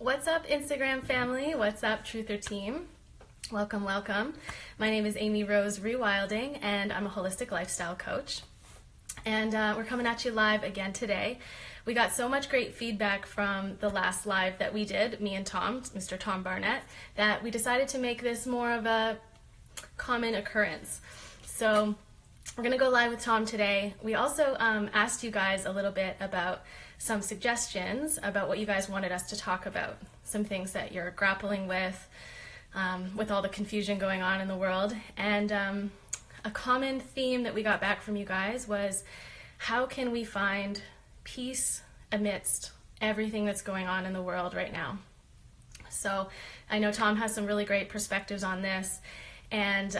What's up, Instagram family? What's up, Truther team? Welcome, welcome. My name is Amy Rose Rewilding, and I'm a holistic lifestyle coach. And we're coming at you live again today. We got so much great feedback from the last live that we did, me and Tom, Mr. Tom Barnett, that we decided to make this more of a common occurrence. So we're going to go live with Tom today. We also asked you guys a little bit about some suggestions about what you guys wanted us to talk about, some things that you're grappling with all the confusion going on in the world. And a common theme that we got back from you guys was, how can we find peace amidst everything that's going on in the world right now? So I know Tom has some really great perspectives on this, and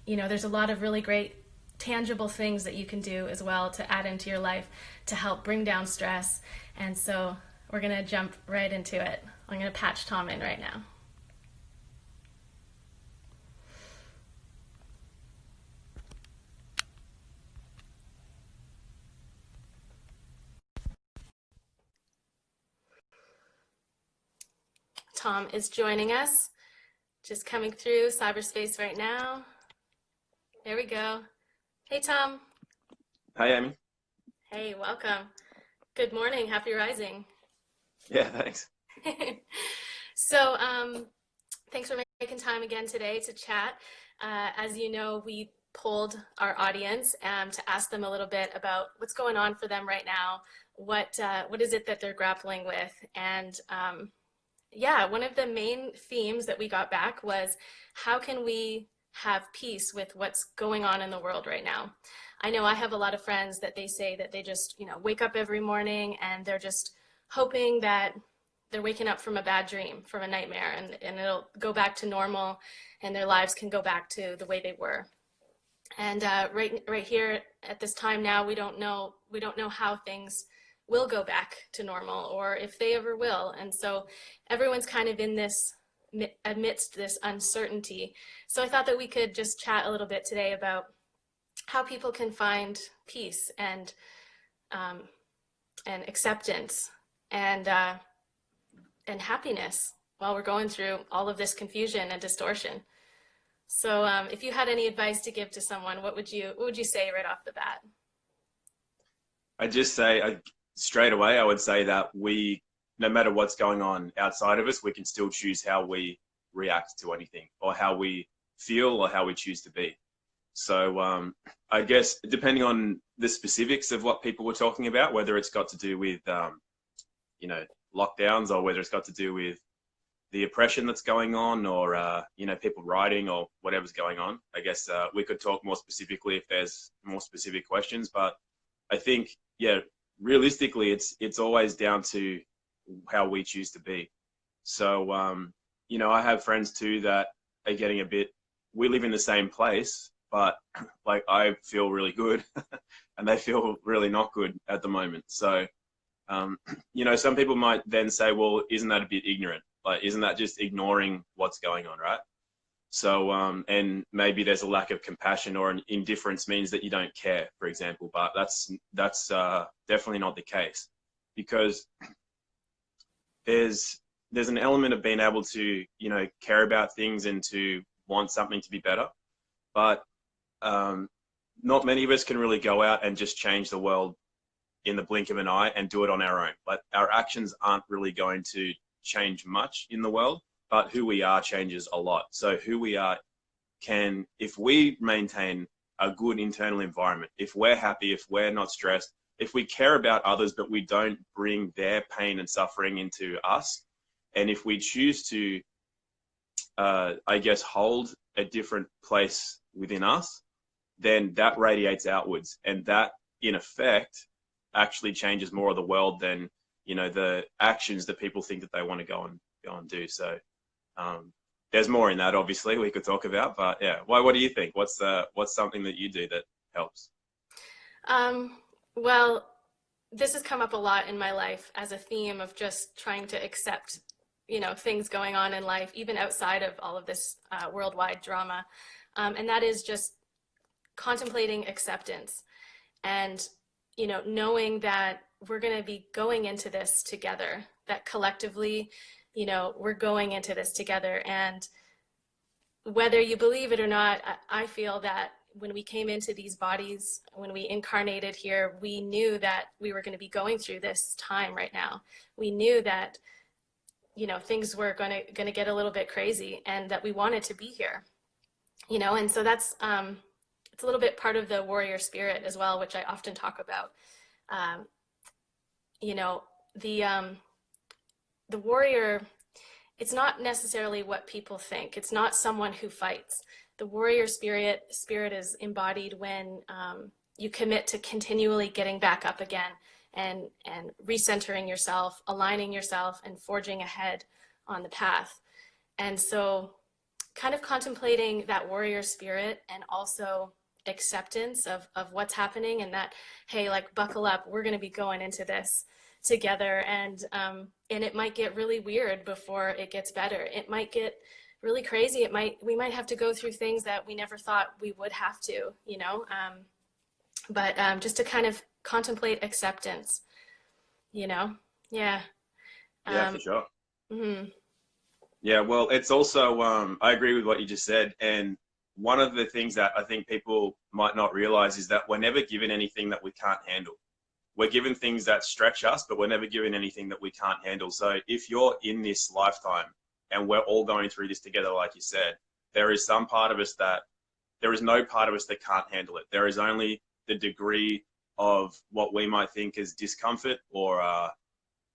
there's a lot of really great tangible things that you can do as well to add into your life to help bring down stress. And so we're going to jump right into it. I'm going to patch Tom in right now. Tom is joining us, just coming through cyberspace right now. There we go. Hey, Tom. Hi, Amy. Hey, welcome. Good morning. Happy rising. Yeah, thanks. So thanks for making time again today to chat. As you know, we polled our audience to ask them a little bit about what's going on for them right now. What is it that they're grappling with? And one of the main themes that we got back was, how can we have peace with what's going on in the world right now? I know I have a lot of friends that they say that they just, wake up every morning and they're just hoping that they're waking up from a bad dream, from a nightmare, and it'll go back to normal and their lives can go back to the way they were. And right here at this time now, we don't know how things will go back to normal or if they ever will. And so everyone's kind of in this, amidst this uncertainty. So I thought that we could just chat a little bit today about how people can find peace and acceptance and happiness while we're going through all of this confusion and distortion. So if you had any advice to give to someone, what would you say right off the bat? I just say, straight away, I would say that no matter what's going on outside of us, we can still choose how we react to anything, or how we feel, or how we choose to be. So I guess depending on the specifics of what people were talking about, whether it's got to do with lockdowns, or whether it's got to do with the oppression that's going on, or people rioting, or whatever's going on, I guess we could talk more specifically if there's more specific questions. But I think, realistically, it's always down to how we choose to be. So I have friends too that are getting we live in the same place, but like, I feel really good and they feel really not good at the moment. So some people might then say, well, isn't that a bit ignorant? Like, isn't that just ignoring what's going on, right? So and maybe there's a lack of compassion, or an indifference means that you don't care, for example. But that's definitely not the case, because there's an element of being able to care about things and to want something to be better. But not many of us can really go out and just change the world in the blink of an eye and do it on our own. Like, our actions aren't really going to change much in the world, but who we are changes a lot. So who we are can, if we maintain a good internal environment, if we're happy, if we're not stressed, if we care about others, but we don't bring their pain and suffering into us, and if we choose to, hold a different place within us, then that radiates outwards. And that, in effect, actually changes more of the world than, the actions that people think that they want to go and do. So there's more in that, obviously, we could talk about. But yeah, what do you think? What's something that you do that helps? Well, this has come up a lot in my life as a theme of just trying to accept, things going on in life, even outside of all of this worldwide drama. And that is just contemplating acceptance and, knowing that we're going to be going into this together, that collectively, we're going into this together. And whether you believe it or not, I feel that when we came into these bodies, when we incarnated here, we knew that we were going to be going through this time right now. We knew that, things were going to get a little bit crazy, and that we wanted to be here, and so that's, it's a little bit part of the warrior spirit as well, which I often talk about. You know, the warrior, it's not necessarily what people think. It's not someone who fights. The warrior spirit is embodied when you commit to continually getting back up again and recentering yourself, aligning yourself, and forging ahead on the path. And so kind of contemplating that warrior spirit, and also acceptance of what's happening, and that, hey, like, buckle up, we're going to be going into this together. And it might get really weird before it gets better. It might get really crazy. We might have to go through things that we never thought we would have to, but just to kind of contemplate acceptance, yeah. Yeah, for sure. Mm-hmm. Yeah, well, it's also, I agree with what you just said. And one of the things that I think people might not realize is that we're never given anything that we can't handle. We're given things that stretch us, but we're never given anything that we can't handle. So if you're in this lifetime and we're all going through this together, like you said, there is no part of us that can't handle it. There is only the degree of what we might think is discomfort or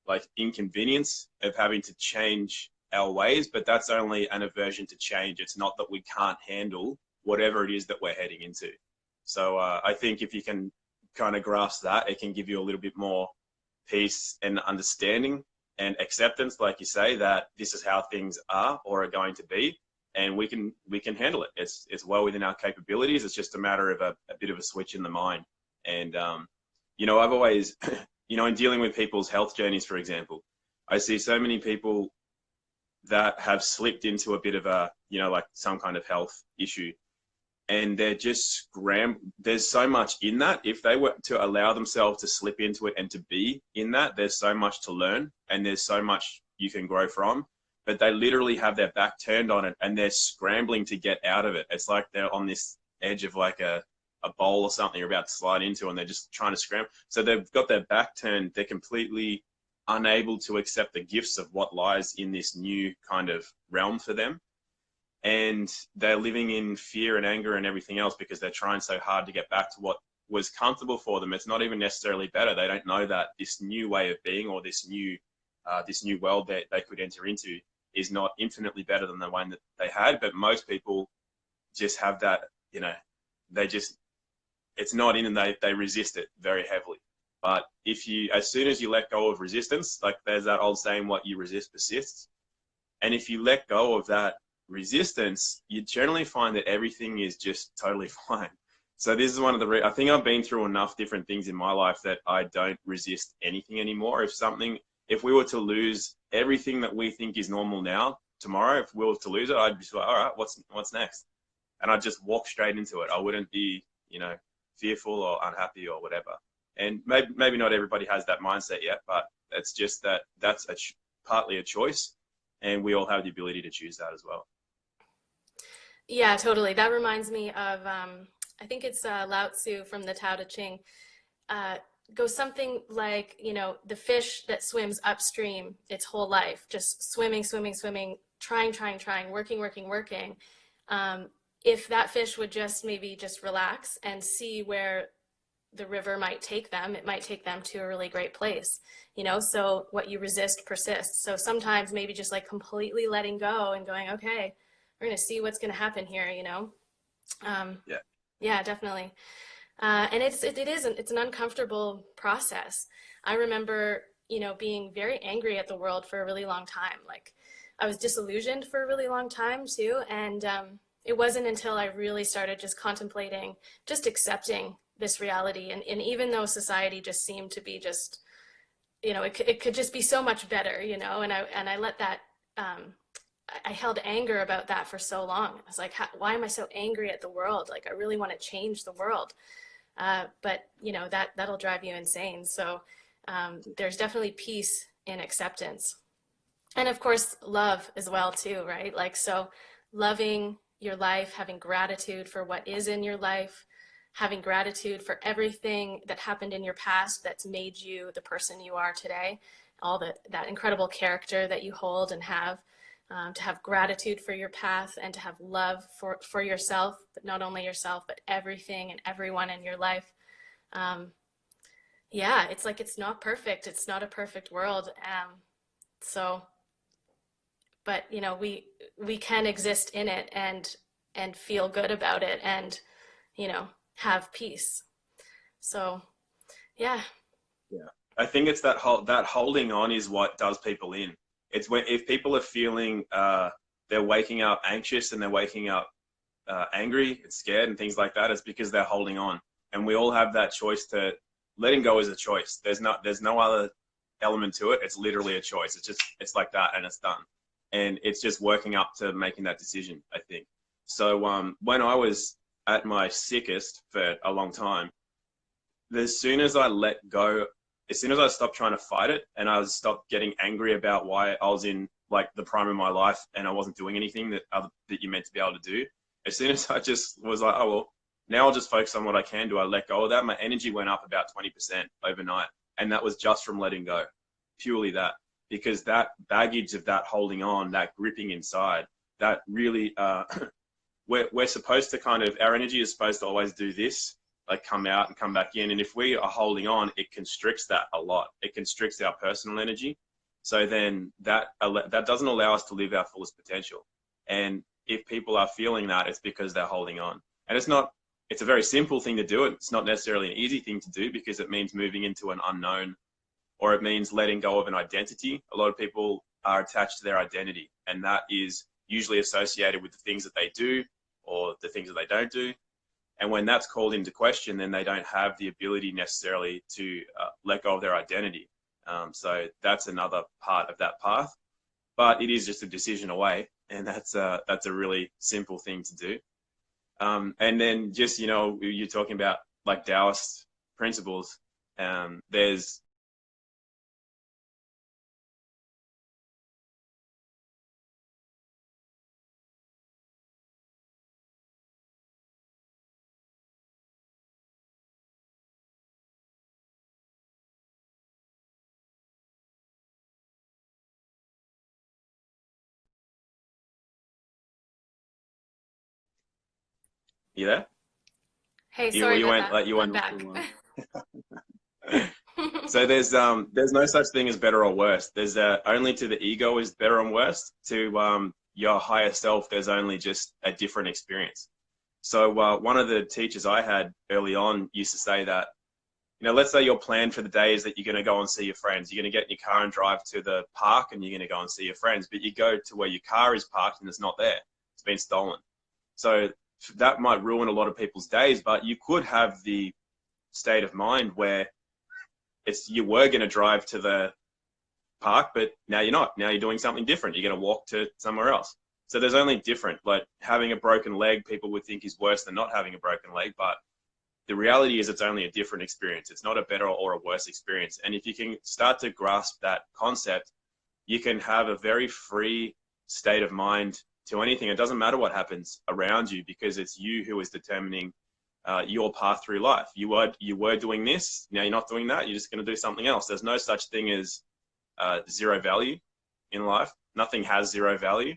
like inconvenience of having to change our ways, but that's only an aversion to change. It's not that we can't handle whatever it is that we're heading into. So I think if you can kind of grasp that, it can give you a little bit more peace and understanding and acceptance, like you say, that this is how things are or are going to be, and we can handle it. It's well within our capabilities. It's just a matter of a bit of a switch in the mind. And I've always in dealing with people's health journeys, for example, I see so many people that have slipped into a bit of a like some kind of health issue, and they're just there's so much in that. If they were to allow themselves to slip into it and to be in that, there's so much to learn and there's so much you can grow from. But they literally have their back turned on it and they're scrambling to get out of it. It's like they're on this edge of like a bowl or something you're about to slide into, and they're just trying to scramble. So they've got their back turned. They're completely unable to accept the gifts of what lies in this new kind of realm for them. And they're living in fear and anger and everything else because they're trying so hard to get back to what was comfortable for them. It's not even necessarily better. They don't know that this new way of being or this new world that they could enter into is not infinitely better than the one that they had. But most people just have that, it's not in, and they resist it very heavily. But as soon as you let go of resistance, like there's that old saying, what you resist persists. And if you let go of that resistance, you generally find that everything is just totally fine. So this is one of I think I've been through enough different things in my life that I don't resist anything anymore. If we were to lose everything that we think is normal now, tomorrow, if we were to lose it, I'd be like, all right, what's next? And I'd just walk straight into it. I wouldn't be, fearful or unhappy or whatever. And maybe not everybody has that mindset yet, but it's just that's partly a choice, and we all have the ability to choose that as well. Yeah, totally. That reminds me of, I think it's Lao Tzu from the Tao Te Ching. Goes something like, the fish that swims upstream its whole life, just swimming, trying, working. If that fish would just relax and see where the river might take them, it might take them to a really great place, so what you resist persists. So sometimes maybe just like completely letting go and going, okay, we're going to see what's going to happen here, Yeah, definitely. And it's an uncomfortable process. I remember, being very angry at the world for a really long time. Like, I was disillusioned for a really long time too. And it wasn't until I really started just contemplating, just accepting this reality. And even though society just seemed to be just, it could just be so much better, and I let that, I held anger about that for so long. I was like, why am I so angry at the world? Like, I really want to change the world. But that'll drive you insane. So there's definitely peace in acceptance. And of course, love as well too, right? Like, so loving your life, having gratitude for what is in your life, having gratitude for everything that happened in your past that's made you the person you are today, all that incredible character that you hold and have, to have gratitude for your path and to have love for yourself, but not only yourself, but everything and everyone in your life. Yeah, it's like, it's not perfect. It's not a perfect world. So, but you know, we can exist in it and feel good about it and, you know, have peace. So, yeah. Yeah. I think it's that holding on is what does people in. It's when, if people are feeling they're waking up anxious and they're waking up angry and scared and things like that, it's because they're holding on. And we all have that choice. To letting go is a choice. There's no other element to it. It's literally a choice. It's like that, and it's done. And it's just working up to making that decision, I think. So when I was at my sickest for a long time, as soon as I let go, as soon as I stopped trying to fight it, and I stopped getting angry about why I was in like the prime of my life and I wasn't doing anything that you're meant to be able to do, as soon as I just was like, oh, well, now I'll just focus on what I can do, I let go of that, my energy went up about 20% overnight. And that was just from letting go, purely that. Because that baggage of that holding on, that gripping inside, that really, we're supposed to kind of, our energy is supposed to always do this, like come out and come back in. And if we are holding on, it constricts that a lot. It constricts our personal energy. So then that doesn't allow us to live our fullest potential. And if people are feeling that, it's because they're holding on. And it's a very simple thing to do. It's not necessarily an easy thing to do, because it means moving into an unknown, or it means letting go of an identity. A lot of people are attached to their identity, and that is usually associated with the things that they do or the things that they don't do. And when that's called into question, then they don't have the ability necessarily to let go of their identity. So that's another part of that path, but it is just a decision away, and that's a really simple thing to do. And then just, you know, you're talking about like Taoist principles. There's you there? Hey, sorry You about went that. like you I'm went. back. So there's no such thing as better or worse. There's only to the ego is better and worse. To your higher self, there's only just a different experience. So one of the teachers I had early on used to say that, you know, let's say your plan for the day is that you're going to go and see your friends. You're going to get in your car and drive to the park, and you're going to go and see your friends. But you go to where your car is parked and it's not there. It's been stolen. So that might ruin a lot of people's days, but you could have the state of mind where you were going to drive to the park, but now you're not. Now you're doing something different. You're going to walk to somewhere else. So there's only different. Like having a broken leg, people would think is worse than not having a broken leg, but the reality is it's only a different experience. It's not a better or a worse experience. And if you can start to grasp that concept, you can have a very free state of mind to anything. It doesn't matter what happens around you, because it's you who is determining your path through life. You were doing this, now you're not doing that, you're just going to do something else. There's no such thing as zero value in life. Nothing has zero value.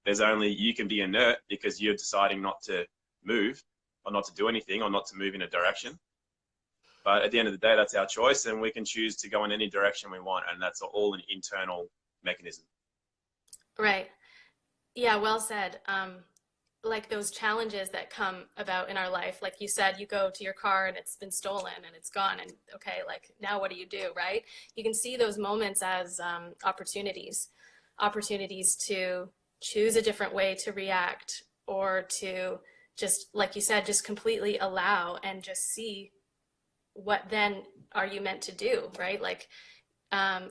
There's only, you can be inert because you're deciding not to move or not to do anything or not to move in a direction. But at the end of the day, that's our choice, and we can choose to go in any direction we want, and that's all an internal mechanism. Right. Yeah, well said. Like those challenges that come about in our life, like you said, you go to your car and it's been stolen and it's gone, and okay, like now what do you do, right? You can see those moments as opportunities to choose a different way to react, or to just, like you said, just completely allow and just see what then are you meant to do, right? Like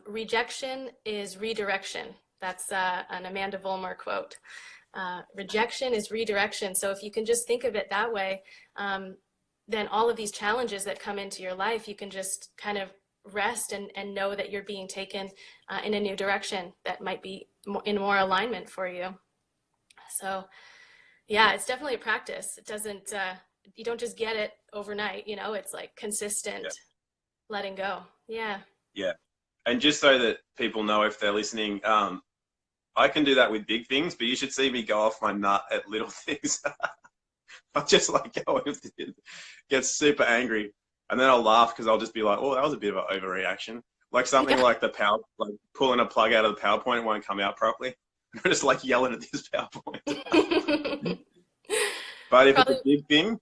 rejection is redirection. That's an Amanda Vollmer quote. Rejection is redirection. So if you can just think of it that way, then all of these challenges that come into your life, you can just kind of rest and know that you're being taken in a new direction that might be in more alignment for you. So yeah, it's definitely a practice. It doesn't, you don't just get it overnight, it's like Yeah. consistent letting go. Yeah. Yeah. And just so that people know if they're listening, I can do that with big things, but you should see me go off my nut at little things. I just like get super angry, and then I'll laugh because I'll just be like, "Oh, that was a bit of an overreaction." Like something Yeah. like like pulling a plug out of the PowerPoint won't come out properly. I'm just like yelling at this PowerPoint. But if it's a Probably, big thing,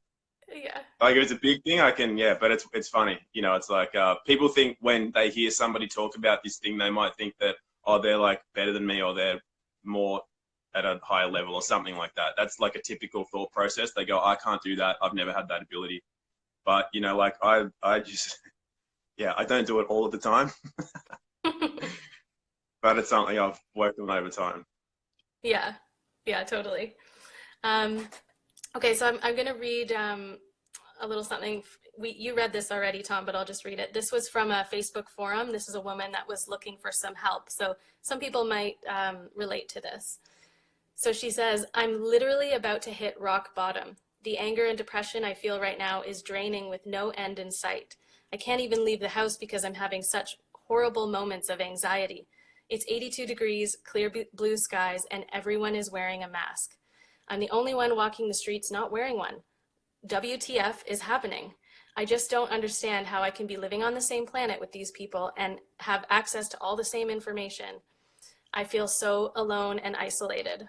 yeah. like if it's a big thing, I can, yeah. But it's funny, it's like people think when they hear somebody talk about this thing, they might think that, oh, they're like better than me, or they're more at a higher level or something like that. That's like a typical thought process. They go, I can't do that. I've never had that ability. But, like I just, yeah, I don't do it all of the time, but it's something I've worked on over time. Yeah. Yeah, totally. Um, okay, so I'm going to read a little something. You read this already, Tom, but I'll just read it. This was from a Facebook forum. This is a woman that was looking for some help. So some people might relate to this. So she says, I'm literally about to hit rock bottom. The anger and depression I feel right now is draining with no end in sight. I can't even leave the house because I'm having such horrible moments of anxiety. It's 82 degrees, clear blue skies, and everyone is wearing a mask. I'm the only one walking the streets not wearing one. WTF is happening? I just don't understand how I can be living on the same planet with these people and have access to all the same information. I feel so alone and isolated.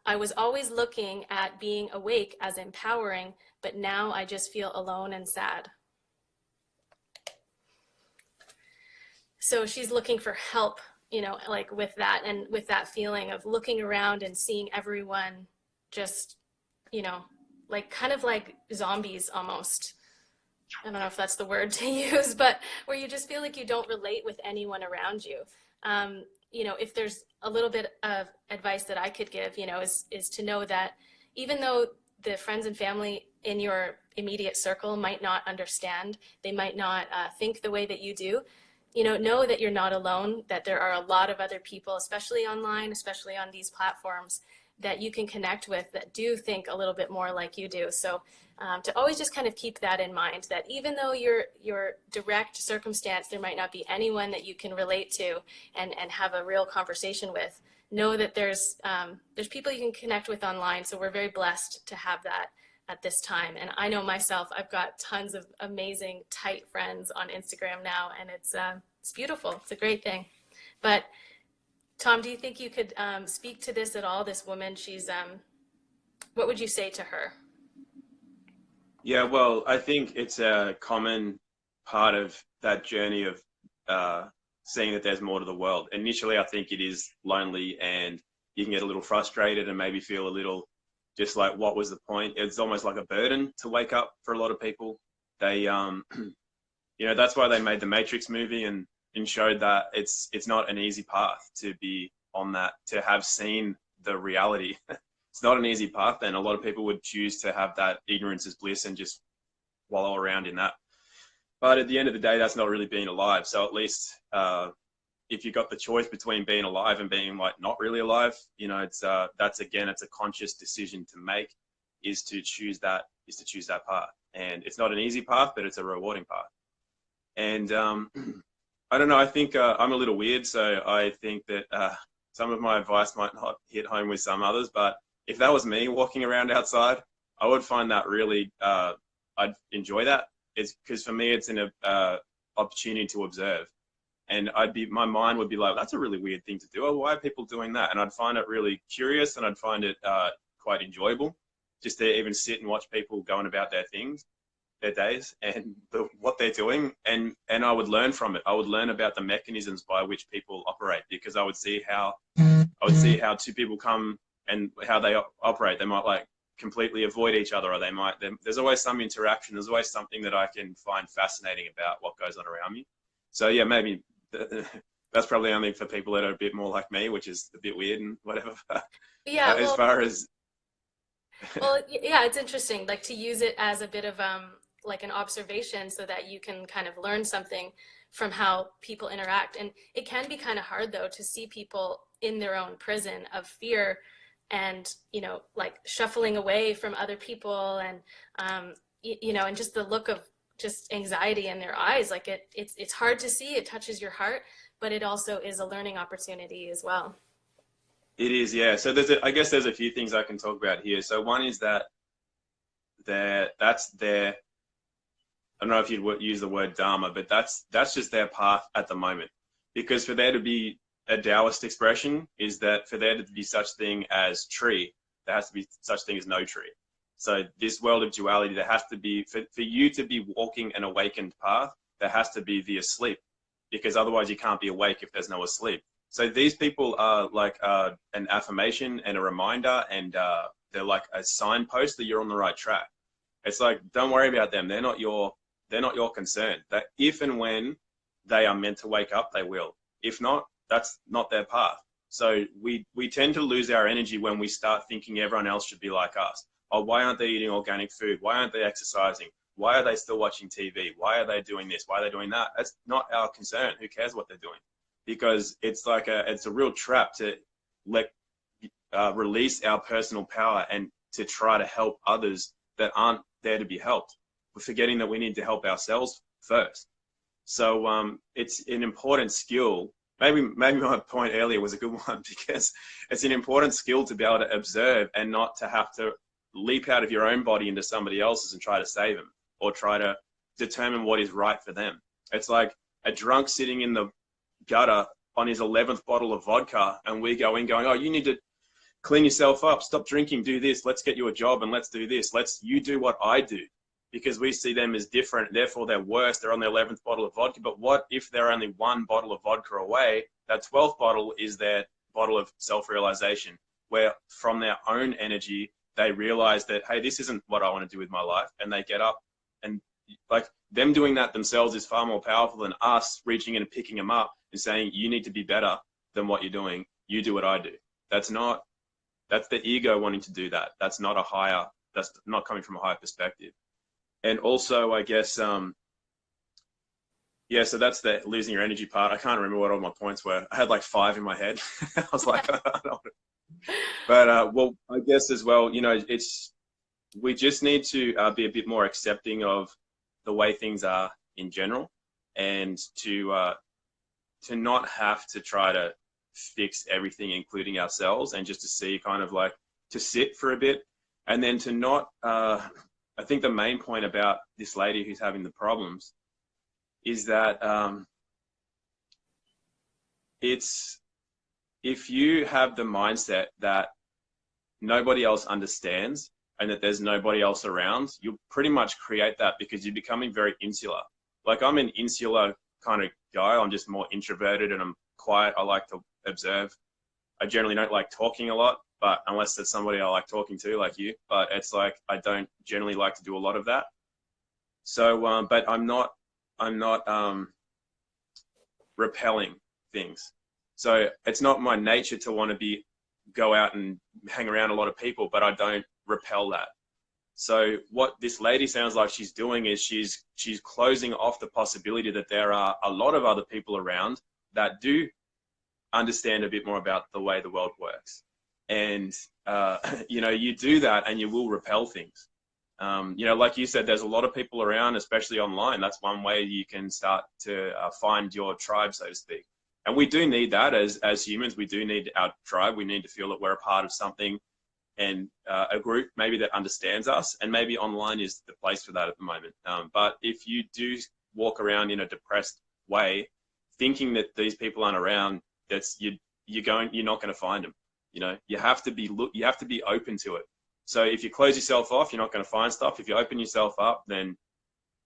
I was always looking at being awake as empowering, but now I just feel alone and sad. So she's looking for help, like with that and with that feeling of looking around and seeing everyone just, like kind of like zombies almost. I don't know if that's the word to use, but where you just feel like you don't relate with anyone around you. If there's a little bit of advice that I could give, is to know that even though the friends and family in your immediate circle might not understand, they might not think the way that you do, know that you're not alone, that there are a lot of other people, especially online, especially on these platforms, that you can connect with that do think a little bit more like you do. So to always just kind of keep that in mind, that even though your direct circumstance, there might not be anyone that you can relate to and have a real conversation with, know that there's people you can connect with online. So we're very blessed to have that at this time. And I know myself, I've got tons of amazing, tight friends on Instagram now, and it's beautiful. It's a great thing. But Tom, do you think you could speak to this at all? This woman, what would you say to her? Yeah, well, I think it's a common part of that journey of seeing that there's more to the world. Initially, I think it is lonely and you can get a little frustrated and maybe feel a little just like, what was the point? It's almost like a burden to wake up for a lot of people. They, that's why they made the Matrix movie and showed that it's not an easy path to be on that, to have seen the reality. It's not an easy path, and a lot of people would choose to have that ignorance is bliss and just wallow around in that. But at the end of the day, that's not really being alive. So at least if you got the choice between being alive and being like not really alive, it's it's a conscious decision to make, is to choose that path. And it's not an easy path, but it's a rewarding path. And I don't know, I think I'm a little weird, so I think that some of my advice might not hit home with some others, but if that was me walking around outside, I would find that really, I'd enjoy that. It's because for me, it's an opportunity to observe. And my mind would be like, that's a really weird thing to do. Oh, why are people doing that? And I'd find it really curious, and I'd find it quite enjoyable just to even sit and watch people going about their things, their days, and what they're doing. And I would learn from it. I would learn about the mechanisms by which people operate, because I would see how two people come and how they operate. They might like completely avoid each other, or there's always some interaction. There's always something that I can find fascinating about what goes on around me. So yeah, maybe that's probably only for people that are a bit more like me, which is a bit weird and whatever. Yeah, as far as well, yeah, it's interesting, like to use it as a bit of like an observation so that you can kind of learn something from how people interact. And it can be kind of hard though to see people in their own prison of fear and, like shuffling away from other people, and and just the look of just anxiety in their eyes. Like it's hard to see. It touches your heart, but it also is a learning opportunity as well. It is, yeah. So I guess there's a few things I can talk about here. So one is that that's their, I don't know if you'd use the word dharma, but that's just their path at the moment. Because for there to be a Taoist expression is that for there to be such thing as tree, there has to be such thing as no tree. So this world of duality, there has to be, for you to be walking an awakened path, there has to be the asleep, because otherwise you can't be awake if there's no asleep. So these people are like an affirmation and a reminder, and they're like a signpost that you're on the right track. It's like, don't worry about them. They're not your concern. That if and when they are meant to wake up, they will. If not, that's not their path. So we tend to lose our energy when we start thinking everyone else should be like us. Oh, why aren't they eating organic food? Why aren't they exercising? Why are they still watching TV? Why are they doing this? Why are they doing that? That's not our concern. Who cares what they're doing? Because it's like it's a real trap to release our personal power and to try to help others that aren't there to be helped. We're forgetting that we need to help ourselves first. So it's an important skill. Maybe my point earlier was a good one, because it's an important skill to be able to observe and not to have to leap out of your own body into somebody else's and try to save them or try to determine what is right for them. It's like a drunk sitting in the gutter on his 11th bottle of vodka, and we go in going, oh, you need to clean yourself up, stop drinking, do this, let's get you a job, and let's do this, you do what I do, because we see them as different, therefore they're worse, they're on their 11th bottle of vodka. But what if they're only one bottle of vodka away? That 12th bottle is their bottle of self-realization, where from their own energy they realize that, hey, this isn't what I want to do with my life, and they get up. And like them doing that themselves is far more powerful than us reaching in and picking them up and saying, you need to be better than what you're doing, you do what I do. That's the ego wanting to do that. That's not coming from a higher perspective. And also, I guess, so that's the losing your energy part. I can't remember what all my points were. I had like 5 in my head. I was like, I don't know. But, well, I guess as well, we just need to be a bit more accepting of the way things are in general, and to not have to try to fix everything, including ourselves, and just to see kind of like to sit for a bit, and then to not, I think the main point about this lady who's having the problems is that it's, if you have the mindset that nobody else understands and that there's nobody else around, you'll pretty much create that, because you're becoming very insular. Like I'm an insular kind of guy. I'm just more introverted and I'm quiet. I like to observe. I generally don't like talking a lot, but unless it's somebody I like talking to, like you. But it's like I don't generally like to do a lot of that. So, but I'm not repelling things. So it's not my nature to want to go out and hang around a lot of people, but I don't repel that. So what this lady sounds like she's doing is she's closing off the possibility that there are a lot of other people around that do understand a bit more about the way the world works. And, you do that and you will repel things. Like you said, there's a lot of people around, especially online. That's one way you can start to find your tribe, so to speak. And we do need that as humans. We do need our tribe. We need to feel that we're a part of something and a group maybe that understands us, and maybe online is the place for that at the moment. But if you do walk around in a depressed way, thinking that these people aren't around, you're not going to find them. You have to be open to it. So if you close yourself off, you're not going to find stuff. If you open yourself up, then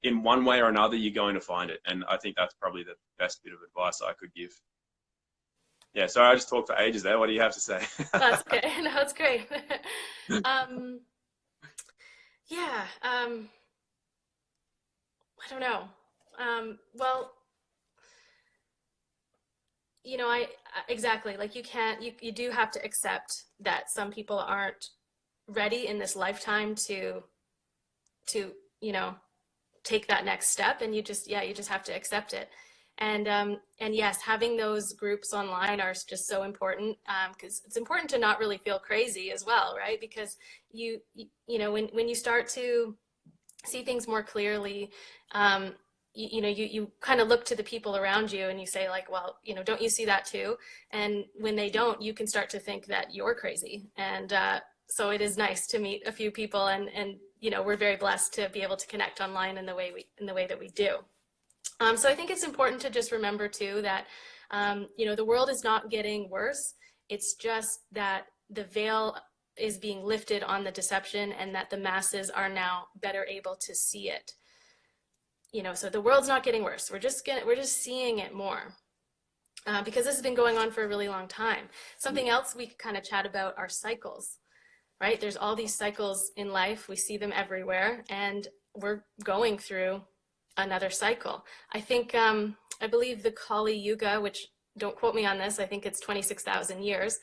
in one way or another, you're going to find it. And I think that's probably the best bit of advice I could give. Yeah, sorry, I just talked for ages there. What do you have to say? That's okay. No, that's great. Yeah, I don't know. Well, exactly, like you do have to accept that some people aren't ready in this lifetime to take that next step, and you just have to accept it. And yes, having those groups online are just so important, because it's important to not really feel crazy as well, right? Because when you start to see things more clearly, you kind of look to the people around you and you say like, well, don't you see that too? And when they don't, you can start to think that you're crazy. And so it is nice to meet a few people, and we're very blessed to be able to connect online in the way that we do. So I think it's important to just remember too that the world is not getting worse. It's just that the veil is being lifted on the deception, and that the masses are now better able to see it. So the world's not getting worse. We're just seeing it more, because this has been going on for a really long time. Something else we could kind of chat about are cycles, right? There's all these cycles in life. We see them everywhere, and we're going through another cycle. I think, I believe the Kali Yuga, which, don't quote me on this, I think it's 26,000 years.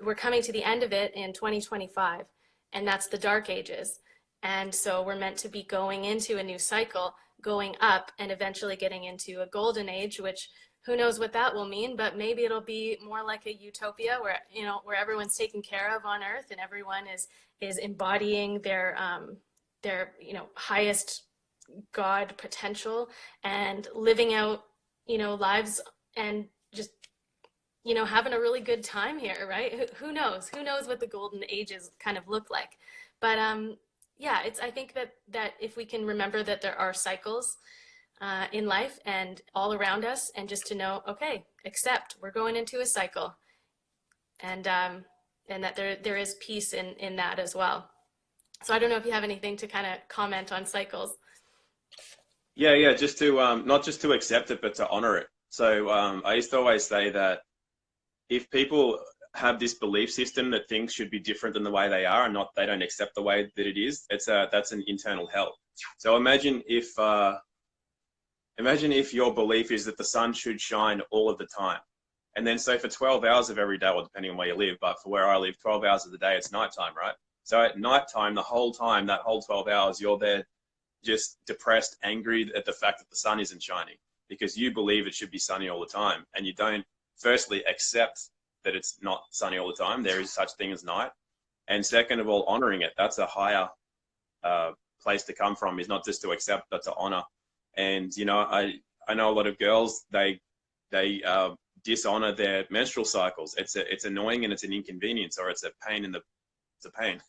We're coming to the end of it in 2025, and that's the Dark Ages. And so we're meant to be going into a new cycle, going up, and eventually getting into a golden age, which who knows what that will mean, but maybe it'll be more like a utopia where everyone's taken care of on earth, and everyone is embodying their highest God potential, and living out, lives, and just, having a really good time here, right? Who knows what the golden ages kind of look like. But I think that if we can remember that there are cycles in life and all around us, and just to know, okay, accept, we're going into a cycle, and that there is peace in that as well. So I don't know if you have anything to kind of comment on cycles. Yeah, just to not just to accept it, but to honor it. So I used to always say that if people have this belief system that things should be different than the way they are, and they don't accept the way that it is, that's an internal hell. So imagine if your belief is that the sun should shine all of the time, and then so for 12 hours of every day, well, depending on where you live, but for where I live, 12 hours of the day, it's nighttime, right? So at nighttime, the whole time, that whole 12 hours, you're there just depressed, angry at the fact that the sun isn't shining, because you believe it should be sunny all the time, and you don't firstly accept that it's not sunny all the time. There is such thing as night. And second of all, honoring it. That's a higher place to come from, is not just to accept, but to honor. And, I know a lot of girls, they dishonor their menstrual cycles. It's annoying, and it's an inconvenience, or it's a pain it's a pain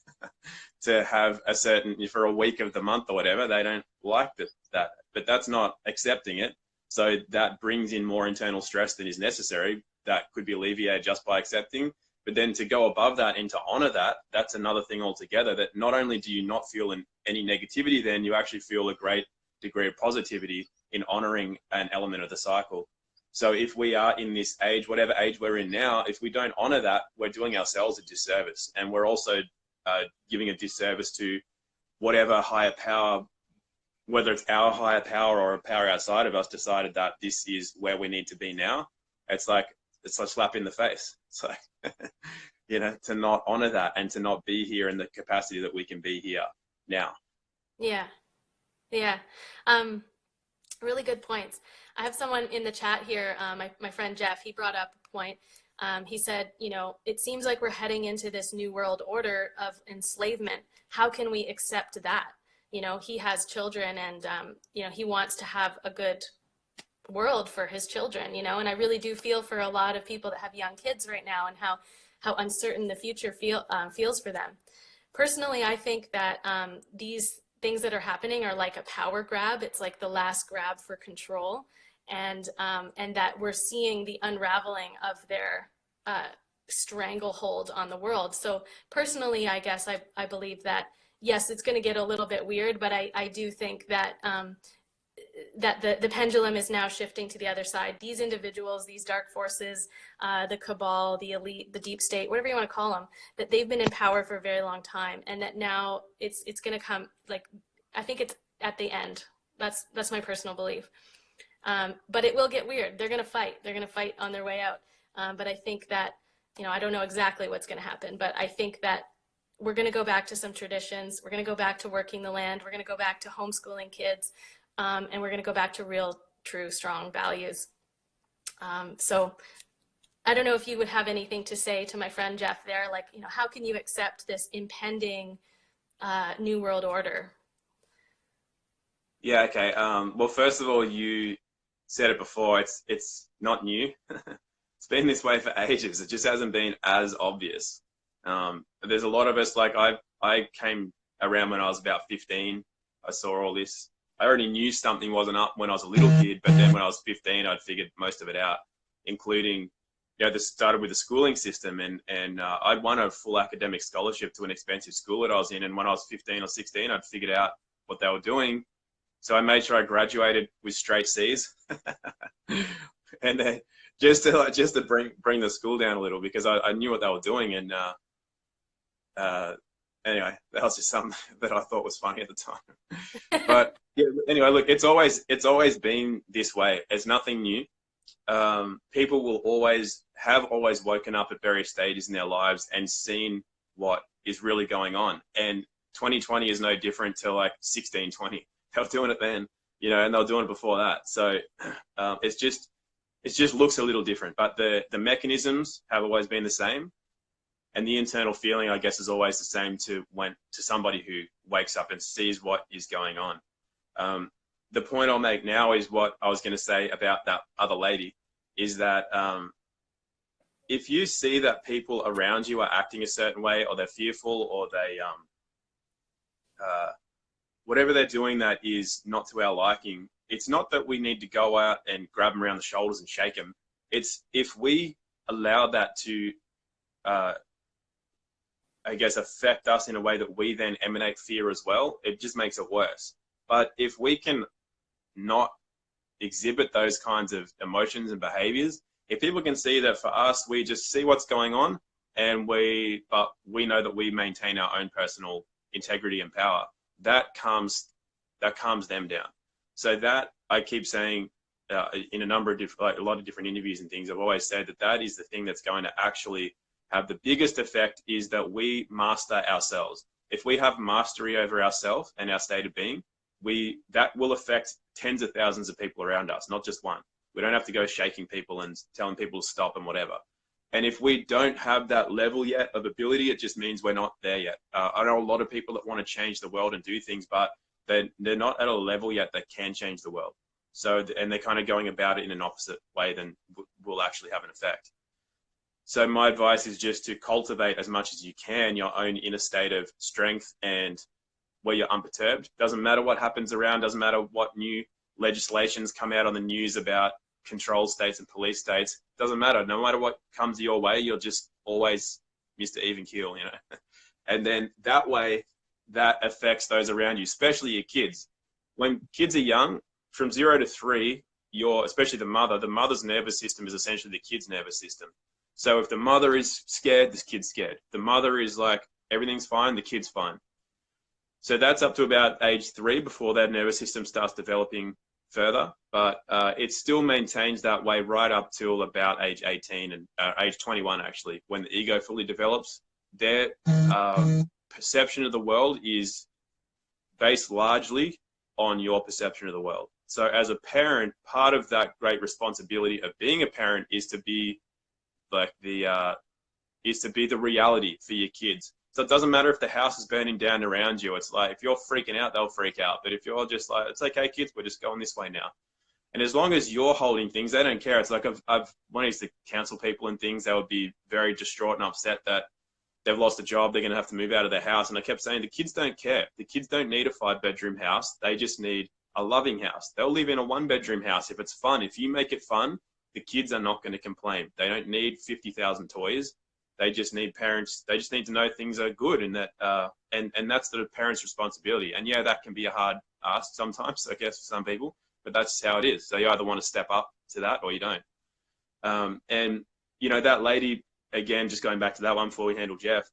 to have a certain, for a week of the month or whatever, they don't like that, but that's not accepting it. So that brings in more internal stress than is necessary. That could be alleviated just by accepting. But then to go above that and to honor that, that's another thing altogether, that not only do you not feel any negativity, then you actually feel a great degree of positivity in honoring an element of the cycle. So if we are in this age, whatever age we're in now, if we don't honor that, we're doing ourselves a disservice. And we're also giving a disservice to whatever higher power, whether it's our higher power or a power outside of us, decided that this is where we need to be now. It's like a slap in the face. It's like, to not honor that, and to not be here in the capacity that we can be here now. Yeah. Really good points. I have someone in the chat here, my friend Jeff, he brought up a point. He said, it seems like we're heading into this new world order of enslavement. How can we accept that? He has children, and, he wants to have a good world for his children, and I really do feel for a lot of people that have young kids right now, and how uncertain the future feels for them. Personally, I think that these things that are happening are like a power grab. It's like the last grab for control, and that we're seeing the unraveling of their stranglehold on the world. So personally, I guess I believe that, yes, it's going to get a little bit weird, but I do think that that the pendulum is now shifting to the other side. These individuals, these dark forces, the cabal, the elite, the deep state, whatever you want to call them, that they've been in power for a very long time, and that now it's going to come, like, I think it's at the end. That's my personal belief. But it will get weird. They're going to fight. They're going to fight on their way out. But I think that, I don't know exactly what's going to happen, but I think that we're going to go back to some traditions. We're going to go back to working the land. We're going to go back to homeschooling kids. and we're going to go back to real, true, strong values. So I don't know if you would have anything to say to my friend Jeff there, like, how can you accept this impending new world order? Yeah, okay. Well, first of all, you said it before. It's not new. It's been this way for ages. It just hasn't been as obvious. There's a lot of us, like I came around when I was about 15. I saw all this. I already knew something wasn't up when I was a little kid, but then when I was 15, I'd figured most of it out, including, this started with the schooling system, and I'd won a full academic scholarship to an expensive school that I was in. And when I was 15 or 16, I'd figured out what they were doing. So I made sure I graduated with straight C's, and then just to bring the school down a little, because I knew what they were doing. And anyway, that was just something that I thought was funny at the time. But yeah, anyway, look, it's always been this way. It's nothing new. People will always woken up at various stages in their lives and seen what is really going on. And 2020 is no different to like 1620. They were doing it then, and they were doing it before that. So it just looks a little different, but the mechanisms have always been the same. And the internal feeling, I guess, is always the same to somebody who wakes up and sees what is going on. The point I'll make now is what I was going to say about that other lady, is that if you see that people around you are acting a certain way, or they're fearful, or they whatever they're doing that is not to our liking, it's not that we need to go out and grab them around the shoulders and shake them. It's if we allow that to, I guess, affect us in a way that we then emanate fear as well, it just makes it worse. But if we can not exhibit those kinds of emotions and behaviors, if people can see that for us, we just see what's going on, but we know that we maintain our own personal integrity and power, that calms them down. So that, I keep saying in a lot of different interviews and things, I've always said that is the thing that's going to actually have the biggest effect, is that we master ourselves. If we have mastery over ourselves and our state of being, that will affect tens of thousands of people around us, not just one. We don't have to go shaking people and telling people to stop and whatever. And if we don't have that level yet of ability, it just means we're not there yet. I know a lot of people that want to change the world and do things, but they're not at a level yet that can change the world. So, and they're kind of going about it in an opposite way than will actually have an effect. So my advice is just to cultivate as much as you can your own inner state of strength, and where you're unperturbed. Doesn't matter what happens around, doesn't matter what new legislations come out on the news about control states and police states. Doesn't matter. No matter what comes your way, you're just always Mr. Even Keel, And then that way, that affects those around you, especially your kids. When kids are young, from 0 to 3, especially the mother's nervous system is essentially the kid's nervous system. So if the mother is scared, this kid's scared. The mother is like, everything's fine, the kid's fine. So that's up to about age 3 before that nervous system starts developing further. But it still maintains that way right up till about age 18 and age 21, actually, when the ego fully develops. Their perception of the world is based largely on your perception of the world. So as a parent, part of that great responsibility of being a parent is to be like the reality for your kids. So it doesn't matter if the house is burning down around you. It's like, if you're freaking out, they'll freak out. But if you're just like, it's okay, kids, we're just going this way now. And as long as you're holding things, they don't care. It's like when I used to counsel people and things, they would be very distraught and upset that they've lost a job, they're going to have to move out of their house. And I kept saying, the kids don't care. The kids don't need a 5-bedroom house. They just need a loving house. They'll live in a 1-bedroom house if it's fun. If you make it fun, the kids are not going to complain. They don't need 50,000 toys. They just need parents. They just need to know things are good, and that and that's the parents' responsibility. And yeah, that can be a hard ask sometimes, I guess, for some people, but that's just how it is. So you either want to step up to that or you don't. And that lady, again, just going back to that one before we handle Jeff,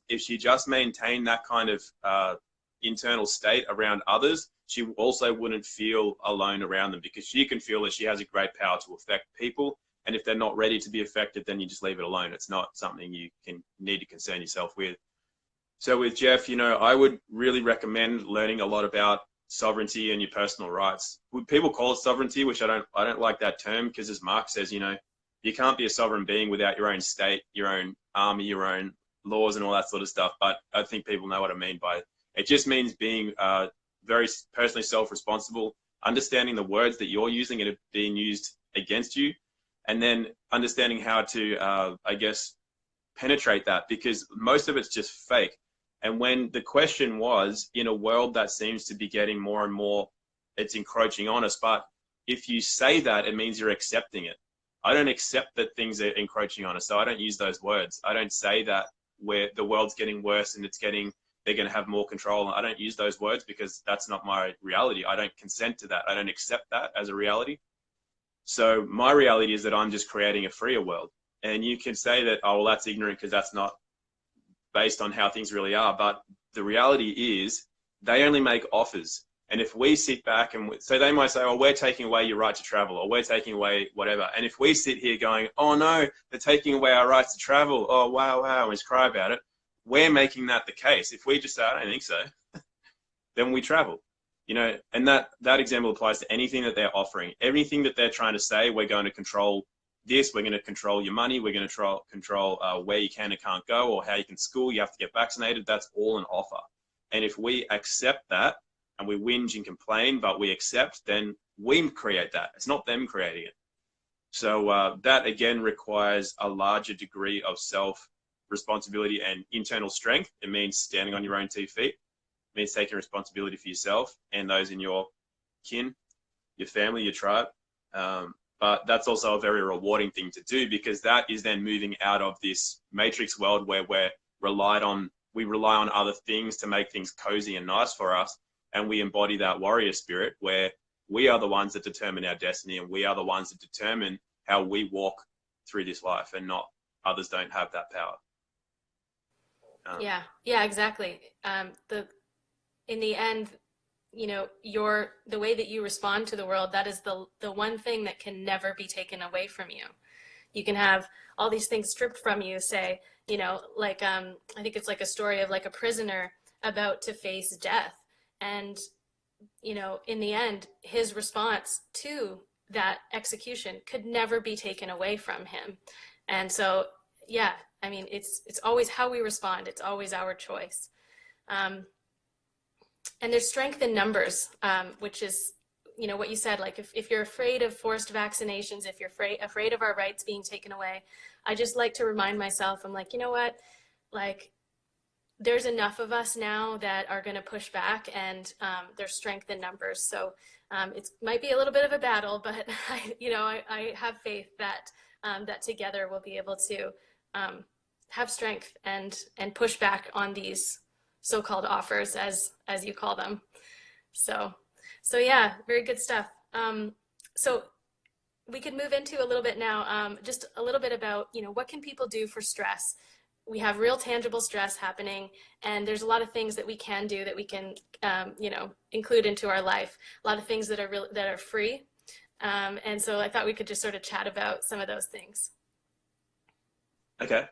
if she just maintained that kind of internal state around others, she also wouldn't feel alone around them, because she can feel that she has a great power to affect people. And if they're not ready to be affected, then you just leave it alone. It's not something you need to concern yourself with. So with Jeff, I would really recommend learning a lot about sovereignty and your personal rights. People call it sovereignty, which I don't like that term, because as Mark says, you can't be a sovereign being without your own state, your own army, your own laws and all that sort of stuff. But I think people know what I mean by it. It just means being very personally self-responsible, understanding the words that you're using and are being used against you, and then understanding how to, penetrate that, because most of it's just fake. And when the question was, in a world that seems to be getting more and more, it's encroaching on us, but if you say that, it means you're accepting it. I don't accept that things are encroaching on us, so I don't use those words. I don't say that where the world's getting worse and they're going to have more control. I don't use those words because that's not my reality. I don't consent to that. I don't accept that as a reality. So my reality is that I'm just creating a freer world. And you can say that, oh, well, that's ignorant because that's not based on how things really are. But the reality is they only make offers. And if we sit back and so they might say, oh, we're taking away your right to travel, or we're taking away whatever. And if we sit here going, oh no, they're taking away our rights to travel. Oh, wow, and we just cry about it. We're making that the case. If we just say, I don't think so, then we travel, and that example applies to anything that they're offering. Everything that they're trying to say, we're going to control this, we're going to control your money, we're going to control where you can and can't go, or how you can school, you have to get vaccinated. That's all an offer. And if we accept that and we whinge and complain, but we accept, then we create that. It's not them creating it. So that again requires a larger degree of self-responsibility and internal strength. It means standing on your own 2 feet. It means taking responsibility for yourself and those in your kin, your family, your tribe. But that's also a very rewarding thing to do, because that is then moving out of this matrix world where we rely on other things to make things cozy and nice for us. And we embody that warrior spirit where we are the ones that determine our destiny, and we are the ones that determine how we walk through this life, and not others don't have that power. Yeah, exactly. In the end, the way that you respond to the world, that is the one thing that can never be taken away from you. You can have all these things stripped from you, say, like, I think it's like a story of like a prisoner about to face death. And, in the end, his response to that execution could never be taken away from him. And so, yeah, I mean, it's always how we respond. It's always our choice. And there's strength in numbers, which is, what you said, like if you're afraid of forced vaccinations, if you're afraid of our rights being taken away, I just like to remind myself, I'm like, you know what, like there's enough of us now that are going to push back, and there's strength in numbers. So it might be a little bit of a battle, but I have faith that that together we'll be able to have strength and push back on these so-called offers, as you call them. So yeah, very good stuff. So we could move into a little bit now, just a little bit about, what can people do for stress? We have real tangible stress happening, and there's a lot of things that we can do that we can, include into our life. A lot of things that are free. And so I thought we could just sort of chat about some of those things. Okay.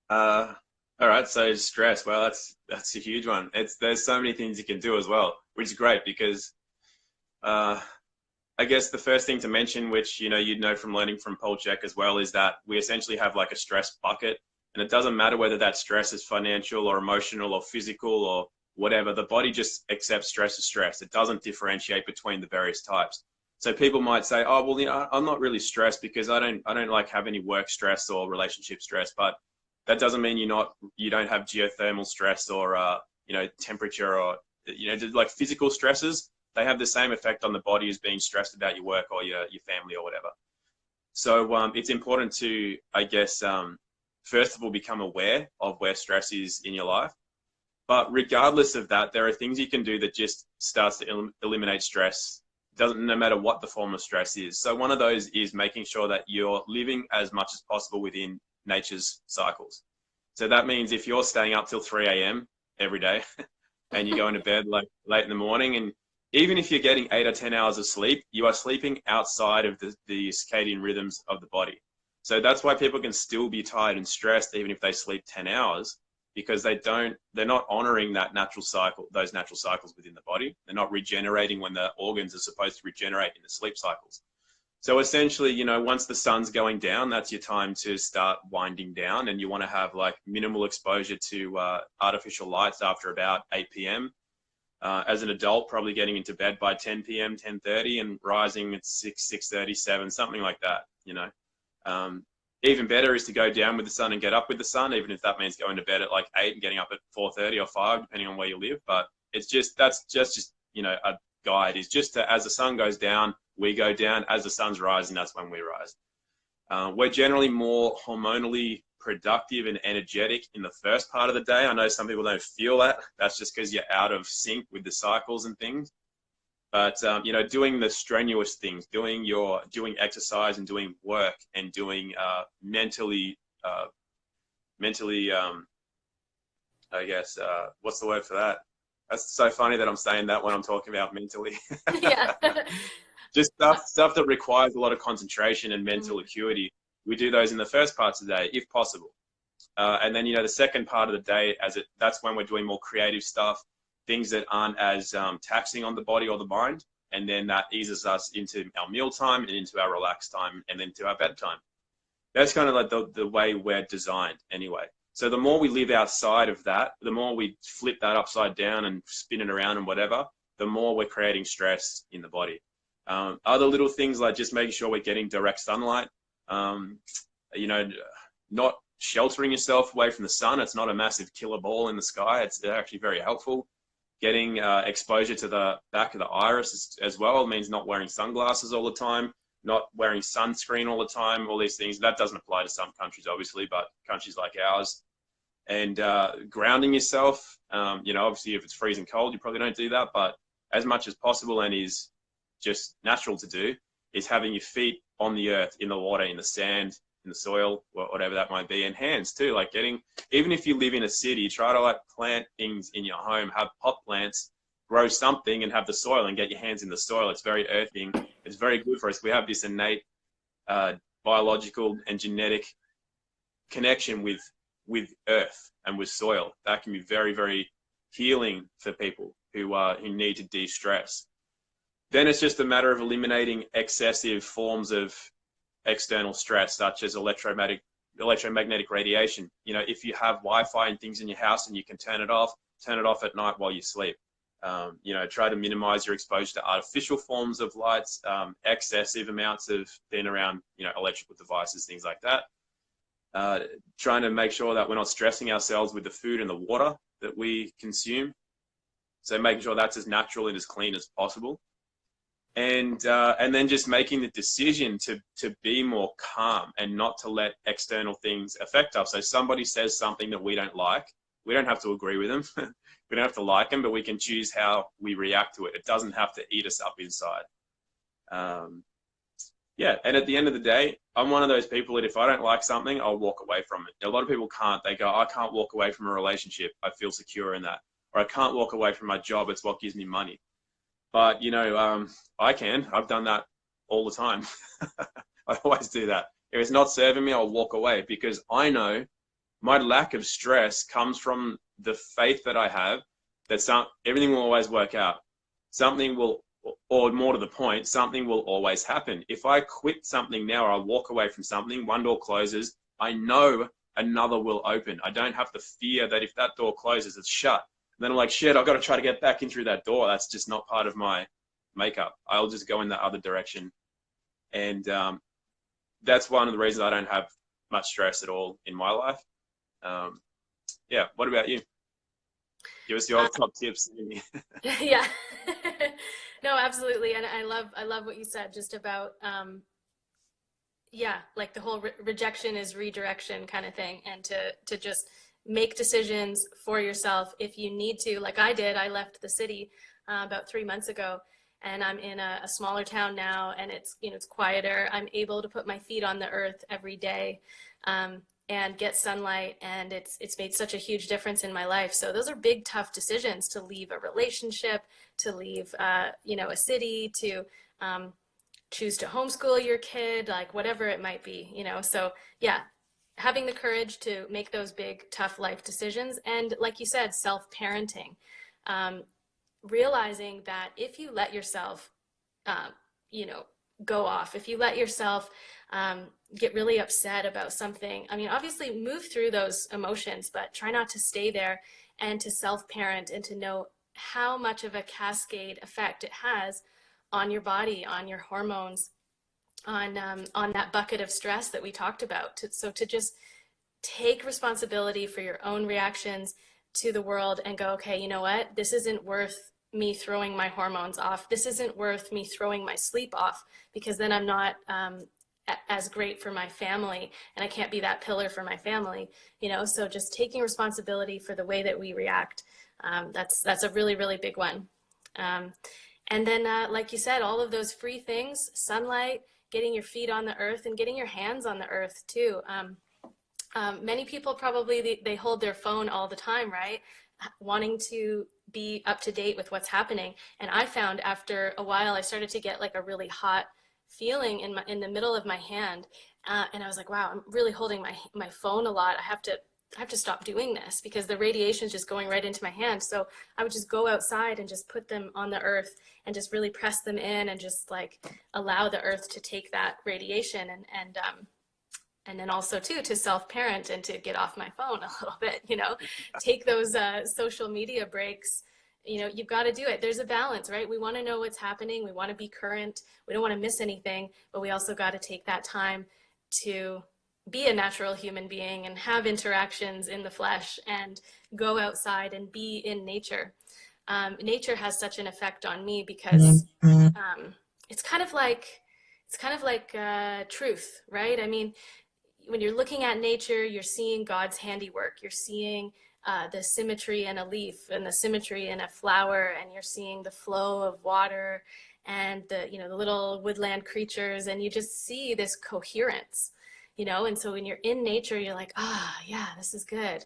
All right. So stress. Well, that's a huge one. There's so many things you can do as well, which is great, because I guess the first thing to mention, which, you'd know from learning from Paul Chek as well, is that we essentially have like a stress bucket, and it doesn't matter whether that stress is financial or emotional or physical or whatever. The body just accepts stress as stress. It doesn't differentiate between the various types. So people might say, oh, well, I'm not really stressed because I don't like have any work stress or relationship stress, but that doesn't mean you don't have geothermal stress or, temperature or, like physical stresses. They have the same effect on the body as being stressed about your work or your family or whatever. So it's important to, I guess, first of all, become aware of where stress is in your life. But regardless of that, there are things you can do that just starts to eliminate stress, no matter what the form of stress is. So one of those is making sure that you're living as much as possible within nature's cycles. So that means if you're staying up till 3 a.m. every day and you go into bed like late in the morning, and even if you're getting 8 or 10 hours of sleep, you are sleeping outside of the circadian rhythms of the body. So that's why people can still be tired and stressed even if they sleep 10 hours, because they're not honoring that natural cycle, those natural cycles within the body. They're not regenerating when the organs are supposed to regenerate in the sleep cycles. So essentially, you know, once the sun's going down, that's your time to start winding down, and you want to have like minimal exposure to artificial lights after about 8 p.m. As an adult, probably getting into bed by 10 p.m., 10:30, and rising at 6, 6:30, 7, something like that, you know. Even better is to go down with the sun and get up with the sun, even if that means going to bed at like 8 and getting up at 4:30 or 5, depending on where you live. But it's just, that's just, you know, a guide is just to, as the sun goes down, we go down. As the sun's rising, that's when we rise. We're generally more hormonally productive and energetic in the first part of the day. I know some people don't feel that. That's just because you're out of sync with the cycles and things. But, you know, doing the strenuous things, doing exercise and doing work and doing mentally, I guess, what's the word for that? That's so funny that I'm saying that when I'm talking about mentally. Yeah. Just stuff that requires a lot of concentration and mental acuity. We do those in the first parts of the day, if possible. And then, you know, the second part of the day, that's when we're doing more creative stuff, things that aren't as taxing on the body or the mind. And then that eases us into our meal time and into our relaxed time and then to our bedtime. That's kind of like the way we're designed anyway. So the more we live outside of that, the more we flip that upside down and spin it around and whatever, the more we're creating stress in the body. Other little things like just making sure we're getting direct sunlight, you know, not sheltering yourself away from the sun. It's not a massive killer ball in the sky. It's actually very helpful. Getting exposure to the back of the iris as well. It means not wearing sunglasses all the time, not wearing sunscreen all the time, all these things. That doesn't apply to some countries, obviously, but countries like ours. And grounding yourself, you know, obviously if it's freezing cold, you probably don't do that, but as much as possible and is just natural to do, is having your feet on the earth, in the water, in the sand, in the soil, whatever that might be, and hands too. Like even if you live in a city, try to like plant things in your home, have pot plants, grow something and have the soil and get your hands in the soil. It's very earthing. It's very good for us. We have this innate biological and genetic connection with earth and with soil. That can be very, very healing for people who need to de-stress. Then it's just a matter of eliminating excessive forms of external stress, such as electromagnetic radiation. You know, if you have Wi-Fi and things in your house and you can turn it off at night while you sleep. You know, try to minimize your exposure to artificial forms of lights, excessive amounts of being around, you know, electrical devices, things like that. Trying to make sure that we're not stressing ourselves with the food and the water that we consume. So making sure that's as natural and as clean as possible. And then just making the decision to be more calm and not to let external things affect us. So somebody says something that we don't like, we don't have to agree with them. We don't have to like them, but we can choose how we react to it. It doesn't have to eat us up inside. Yeah, and at the end of the day, I'm one of those people that if I don't like something, I'll walk away from it. A lot of people can't. They go, I can't walk away from a relationship. I feel secure in that. Or I can't walk away from my job. It's what gives me money. But, you know, I can. I've done that all the time. I always do that. If it's not serving me, I'll walk away because I know my lack of stress comes from the faith that I have that everything will always work out. Something will, or more to the point, something will always happen. If I quit something now or I walk away from something, one door closes, I know another will open. I don't have to fear that if that door closes, it's shut. And then I'm like, shit, I've got to try to get back in through that door. That's just not part of my makeup. I'll just go in the other direction. And that's one of the reasons I don't have much stress at all in my life. Yeah, what about you? Give us your top tips. Yeah. No, absolutely. And I love what you said just about, yeah, like the whole rejection is redirection kind of thing. And to just make decisions for yourself if you need to. Like I did, I left the city about 3 months ago, and I'm in a smaller town now, and it's, you know, it's quieter. I'm able to put my feet on the earth every day and get sunlight, and it's made such a huge difference in my life. So those are big, tough decisions, to leave a relationship, to leave, you know, a city, to choose to homeschool your kid, like whatever it might be, you know. So yeah, having the courage to make those big, tough life decisions. And like you said, self-parenting, realizing that if you let yourself, uh, you know, go off, if you let yourself get really upset about something, I mean, obviously move through those emotions, but try not to stay there, and to self-parent and to know how much of a cascade effect it has on your body, on your hormones, on that bucket of stress that we talked about. So to just take responsibility for your own reactions to the world and go, okay, you know what? This isn't worth me throwing my hormones off. This isn't worth me throwing my sleep off, because then I'm not as great for my family, and I can't be that pillar for my family, you know? So just taking responsibility for the way that we react. That's a really, really big one. And then, like you said, all of those free things, sunlight, getting your feet on the earth, and getting your hands on the earth too. Many people probably, they hold their phone all the time, right? Wanting to be up to date with what's happening. And I found after a while, I started to get like a really hot feeling in the middle of my hand. And I was like, wow, I'm really holding my phone a lot. I have to stop doing this, because the radiation is just going right into my hand. So I would just go outside and just put them on the earth and just really press them in, and just like allow the earth to take that radiation, and then also too to self-parent and to get off my phone a little bit, you know, take those social media breaks. You know, you've got to do it. There's a balance, right? We want to know what's happening. We want to be current. We don't want to miss anything, but we also got to take that time to be a natural human being and have interactions in the flesh and go outside and be in nature. Nature has such an effect on me, because it's kind of like truth, right? I mean, when you're looking at nature, you're seeing God's handiwork. You're seeing the symmetry in a leaf and the symmetry in a flower, and you're seeing the flow of water and the little woodland creatures, and you just see this coherence, you know. And so when you're in nature, you're like, yeah, this is good.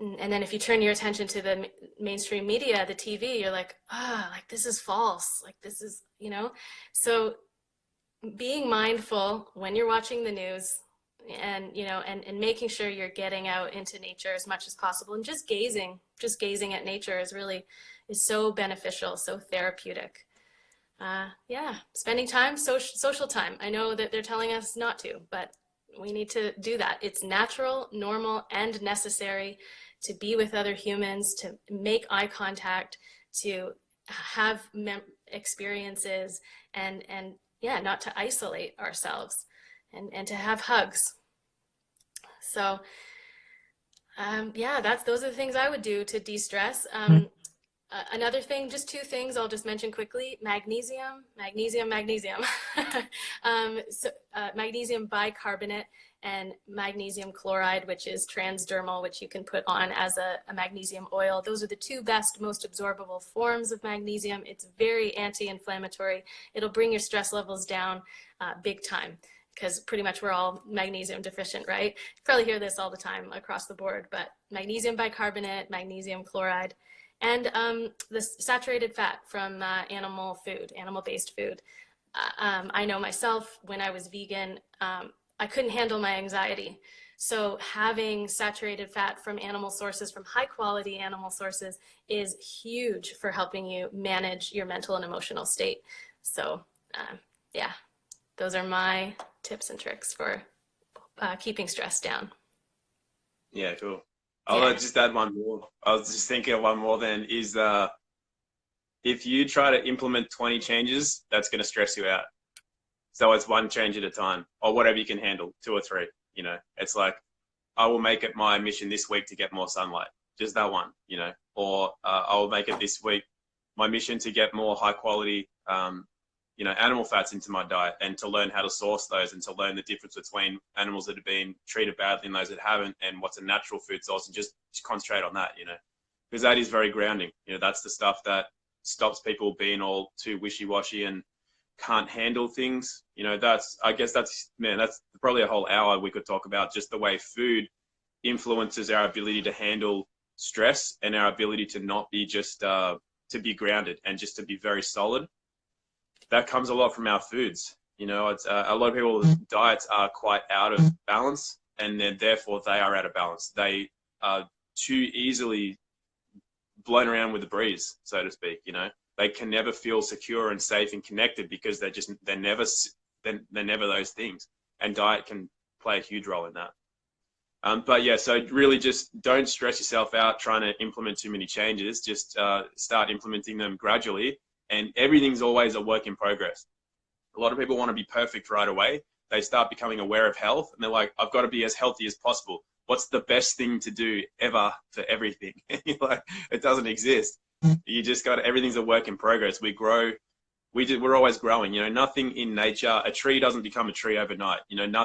And then if you turn your attention to the mainstream media, the TV, you're like, like this is false, like this is, you know. So being mindful when you're watching the news, and and making sure you're getting out into nature as much as possible, and just gazing at nature is so beneficial, so therapeutic. Yeah, spending time, social time. I know that they're telling us not to, but we need to do that. It's natural, normal, and necessary to be with other humans, to make eye contact, to have experiences, and yeah, not to isolate ourselves, and to have hugs. So yeah, those are the things I would do to de-stress. Another thing, just two things I'll just mention quickly: magnesium. Magnesium bicarbonate and magnesium chloride, which is transdermal, which you can put on as a magnesium oil. Those are the two best, most absorbable forms of magnesium. It's very anti-inflammatory. It'll bring your stress levels down big time, because pretty much we're all magnesium deficient, right? You probably hear this all the time across the board, but magnesium bicarbonate, magnesium chloride, and the saturated fat from animal-based food. I know myself, when I was vegan, I couldn't handle my anxiety. So having saturated fat from animal sources, from high quality animal sources, is huge for helping you manage your mental and emotional state. So yeah, those are my tips and tricks for keeping stress down. Yeah, cool. I'll just add one more. I was just thinking of one more then, is if you try to implement 20 changes, that's going to stress you out. So it's one change at a time, or whatever you can handle, 2 or 3, you know. It's like, I will make it my mission this week to get more sunlight, just that one, you know. Or I will make it this week my mission to get more high quality, animal fats into my diet, and to learn how to source those, and to learn the difference between animals that have been treated badly and those that haven't, and what's a natural food source, and just concentrate on that, you know, because that is very grounding. You know, that's the stuff that stops people being all too wishy-washy and can't handle things. You know, that's probably a whole hour we could talk about just the way food influences our ability to handle stress, and our ability to not be just to be grounded, and just to be very solid. That comes a lot from our foods. You know, it's a lot of people's diets are quite out of balance, and then therefore they are out of balance. They are too easily blown around with the breeze, so to speak. You know, they can never feel secure and safe and connected because they're never those things. And diet can play a huge role in that. But yeah, so really just don't stress yourself out trying to implement too many changes. Just start implementing them gradually, and everything's always a work in progress. A lot of people want to be perfect right away. They start becoming aware of health, and they're like, I've got to be as healthy as possible. What's the best thing to do ever for everything? You're like, it doesn't exist. You just got, everything's a work in progress. We grow. We're always growing. You know, nothing in nature, a tree doesn't become a tree overnight. You know,